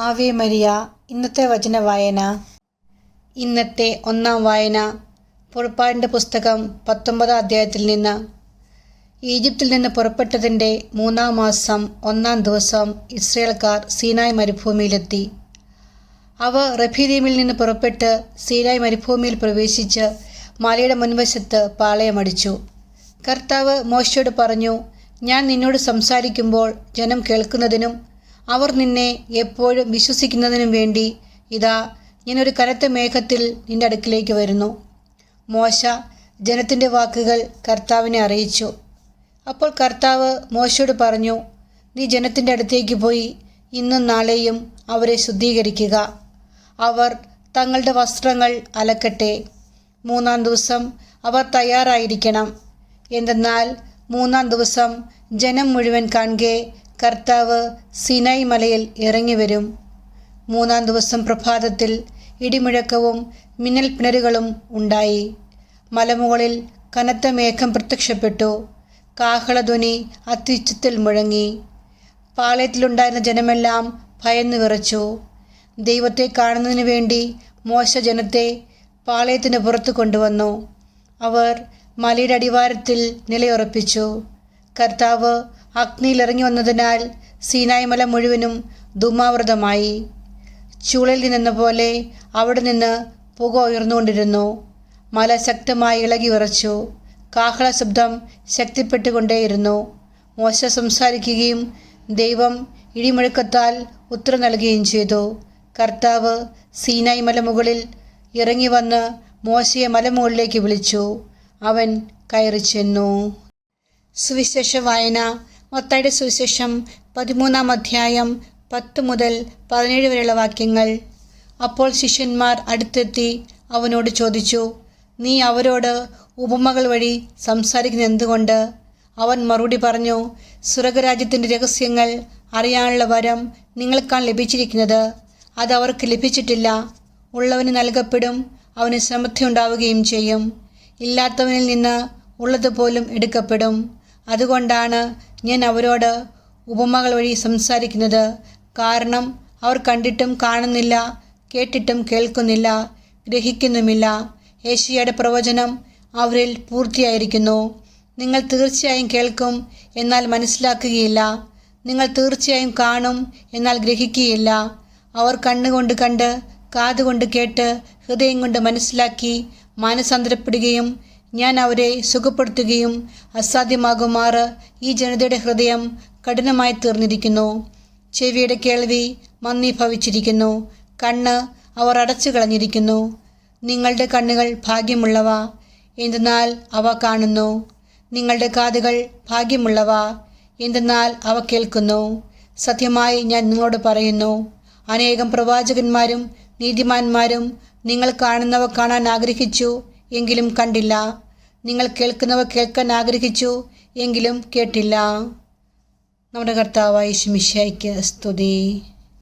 Ave Maria. ഇന്നത്തെ വചന വായന. ഇന്നത്തെ ഒന്നാം വായന പുറപ്പാടിൻ്റെ പുസ്തകം 19-ാം അധ്യായത്തിൽ നിന്ന്. ഈജിപ്തിൽ നിന്ന് പുറപ്പെട്ടതിൻ്റെ 3-ാം മാസം 1-ാം ദിവസം ഇസ്രായേൽക്കാർ സീനായ് മരുഭൂമിയിലെത്തി. അവർ റഫീദീമിൽ നിന്ന് പുറപ്പെട്ട് സീനായ് മരുഭൂമിയിൽ പ്രവേശിച്ച് മലയുടെ മുൻവശത്ത് പാളയമടിച്ചു. കർത്താവ് മോശയോട് പറഞ്ഞു, ഞാൻ നിന്നോട് സംസാരിക്കുമ്പോൾ ജനം കേൾക്കുന്നതിനും അവർ നിന്നെ എപ്പോഴും വിശ്വസിക്കുന്നതിനും വേണ്ടി ഇതാ ഞാനൊരു കനത്ത മേഘത്തിൽ നിന്റെ അടുക്കിലേക്ക് വരുന്നു. മോശ ജനത്തിൻ്റെ വാക്കുകൾ കർത്താവിനെ അറിയിച്ചു. അപ്പോൾ കർത്താവ് മോശയോട് പറഞ്ഞു, നീ ജനത്തിൻ്റെ അടുത്തേക്ക് പോയി ഇന്നും നാളെയും അവരെ ശുദ്ധീകരിക്കുക. അവർ തങ്ങളുടെ വസ്ത്രങ്ങൾ അലക്കട്ടെ. 3-ാം ദിവസം അവർ തയ്യാറായിരിക്കണം. എന്തെന്നാൽ 3-ാം ദിവസം ജനം മുഴുവൻ കാണുകെ കർത്താവ് സീനായ് മലയിൽ ഇറങ്ങി വരും. 3-ാം ദിവസം പ്രഭാതത്തിൽ ഇടിമുഴക്കവും മിന്നൽ പിണരുകളും ഉണ്ടായി. മലമുകളിൽ കനത്ത മേഘം പ്രത്യക്ഷപ്പെട്ടു. കാഹളധ്വനി അത്യുച്ചത്തിൽ മുഴങ്ങി. പാളയത്തിലുണ്ടായിരുന്ന ജനമെല്ലാം ഭയന്നു വിറച്ചു. ദൈവത്തെ കാണുന്നതിന് വേണ്ടി മോശ ജനത്തെ പാളയത്തിന് പുറത്തു കൊണ്ടുവന്നു. അവർ മലയുടെ അടിവാരത്തിൽ നിലയുറപ്പിച്ചു. കർത്താവ് അഗ്നിയിൽ ഇറങ്ങി വന്നതിനാൽ സീനായ് മല മുഴുവനും ധൂമാവൃതമായി. ചൂളയിൽ നിന്നെന്ന പോലെ അവിടെ നിന്ന് പുക ഉയർന്നുകൊണ്ടിരുന്നു. മല ശക്തമായി ഇളകി വിറച്ചു. കാഹള ശബ്ദം ശക്തിപ്പെട്ടുകൊണ്ടേയിരുന്നു. മോശ സംസാരിക്കുകയും ദൈവം ഇടിമുഴക്കത്താൽ ഉത്തരം നൽകുകയും ചെയ്തു. കർത്താവ് സീനായ് മല മുകളിൽ ഇറങ്ങി വന്ന് മോശയെ മലമുകളിലേക്ക് വിളിച്ചു. അവൻ കയറി ചെന്നു. സുവിശേഷ വായന. മത്തായിയുടെ സുവിശേഷം 13-ാം അധ്യായം 10 മുതൽ 17 വരെയുള്ള വാക്യങ്ങൾ. അപ്പോൾ ശിഷ്യന്മാർ അടുത്തെത്തി അവനോട് ചോദിച്ചു, നീ അവരോട് ഉപമകൾ വഴി സംസാരിക്കുന്നത് എന്തുകൊണ്ട്? അവൻ മറുപടി പറഞ്ഞു, സ്വർഗരാജ്യത്തിൻ്റെ രഹസ്യങ്ങൾ അറിയാനുള്ള വരം നിങ്ങൾക്കാണ് ലഭിച്ചിരിക്കുന്നത്. അത് അവർക്ക് ലഭിച്ചിട്ടില്ല. ഉള്ളവന് നൽകപ്പെടും, അവന് സമൃദ്ധി ഉണ്ടാവുകയും ചെയ്യും. ഇല്ലാത്തവനിൽ നിന്ന് ഉള്ളതുപോലും എടുക്കപ്പെടും. അതുകൊണ്ടാണ് ഞാൻ അവരോട് ഉപമകൾ വഴി സംസാരിക്കുന്നത്. കാരണം അവർ കണ്ടിട്ടും കാണുന്നില്ല, കേട്ടിട്ടും കേൾക്കുന്നില്ല, ഗ്രഹിക്കുന്നുമില്ല. യെശയ്യായുടെ പ്രവചനം അവരിൽ പൂർത്തിയായിരിക്കുന്നു. നിങ്ങൾ തീർച്ചയായും കേൾക്കും, എന്നാൽ മനസ്സിലാക്കുകയില്ല. നിങ്ങൾ തീർച്ചയായും കാണും, എന്നാൽ ഗ്രഹിക്കുകയില്ല. അവർ കണ്ണുകൊണ്ട് കണ്ട്, കാതുകൊണ്ട് കേട്ട്, ഹൃദയം കൊണ്ട് മനസ്സിലാക്കി മാനസാന്തരപ്പെടുകയും ഞാൻ അവരെ സുഖപ്പെടുത്തുകയും അസാധ്യമാകുമാറ് ഈ ജനതയുടെ ഹൃദയം കഠിനമായി തീർന്നിരിക്കുന്നു. ചെവിയുടെ കേൾവി മന്ദീഭവിച്ചിരിക്കുന്നു. കണ്ണ് അവർ അടച്ചു കളഞ്ഞിരിക്കുന്നു. നിങ്ങളുടെ കണ്ണുകൾ ഭാഗ്യമുള്ളവ, എന്തെന്നാൽ അവ കാണുന്നു. നിങ്ങളുടെ കാതുകൾ ഭാഗ്യമുള്ളവ, എന്തെന്നാൽ അവ കേൾക്കുന്നു. സത്യമായി ഞാൻ നിങ്ങളോട് പറയുന്നു, അനേകം പ്രവാചകന്മാരും നീതിമാന്മാരും നിങ്ങൾ കാണുന്നവ കാണാൻ ആഗ്രഹിച്ചു, എങ്കിലും കണ്ടില്ല. നിങ്ങൾ കേൾക്കുന്നവ കേൾക്കാൻ ആഗ്രഹിച്ചു, എങ്കിലും കേട്ടില്ല. നമ്മുടെ കർത്താവായ യേശു മിശിഹായ്ക്ക് സ്തുതി.